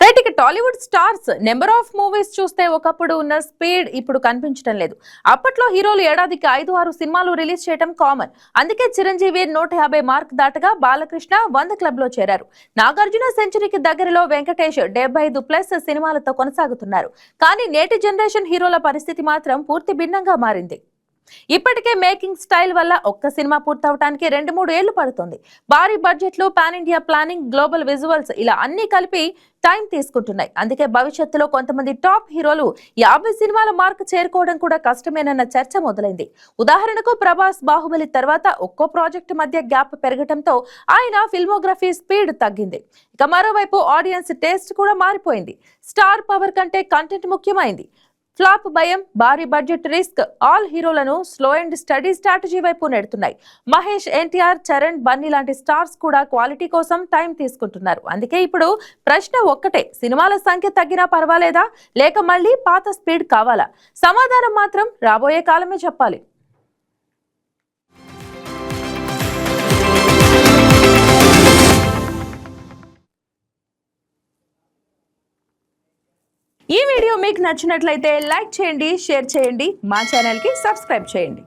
నేటికి Tollywood stars number of movies చూస్తే ఒకప్పుడు ఉన్న స్పీడ్ ఇప్పుడు కనిపించడం లేదు. అప్పట్లో హీరోలు ఏడాదికి 5-6 సినిమాలు రిలీజ్ చేయడం కామన్. అందుకే చిరంజీవి 150 మార్క్ దాటగా బాలకృష్ణ 100 క్లబ్ లో చేరారు. నాగార్జున సెంచరీకి దగ్గరలో వెంకటేష్ 75+ సినిమాలతో కొనసాగుతున్నారు. కానీ నేటి జనరేషన్ హీరోల పరిస్థితి మాత్రం పూర్తి భిన్నంగా మారింది. ఇప్పటికే మేకింగ్ స్టైల్ వల్ల ఒక్క సినిమా పూర్తవటానికి 2-3 ఏళ్లు పడుతుంది. భారీ బడ్జెట్లు, pan India planning, global visuals ఇలా అన్ని కలిపి టైం తీసుకుంటున్నాయి. అందుకే భవిష్యత్తులో కొంతమంది టాప్ హీరోలు 50 సినిమాల మార్క్ చేరుకోవడం కూడా కష్టమేనన్న చర్చ మొదలైంది. ఉదాహరణకు ప్రభాస్ బాహుబలి తర్వాత ఒక్కో ప్రాజెక్టు మధ్య గ్యాప్ పెరగడంతో ఆయన ఫిల్మోగ్రఫీ స్పీడ్ తగ్గింది. ఇక మరోవైపు ఆడియన్స్ టేస్ట్ కూడా మారిపోయింది. స్టార్ పవర్ కంటే కంటెంట్ ముఖ్యమైంది. ఫ్లాప్ భయం, భారీ బడ్జెట్ రిస్క్ ఆల్ హీరోలను స్లో అండ్ స్టడీ స్ట్రాటజీ వైపు నెడుతున్నాయి. మహేష్, ఎన్టీఆర్, చరణ్, బన్నీ లాంటి స్టార్స్ కూడా క్వాలిటీ కోసం టైం తీసుకుంటున్నారు. అందుకే ఇప్పుడు ప్రశ్న ఒక్కటే, సినిమాల సంఖ్య తగ్గినా పర్వాలేదా, లేక మళ్ళీ పాత స్పీడ్ కావాలా? సమాధానం మాత్రం రాబోయే కాలమే చెప్పాలి. ఈ వీడియో మీకు నచ్చినట్లయితే లైక్ చేయండి, షేర్ చేయండి, మా ఛానల్ కి సబ్స్క్రైబ్ చేయండి.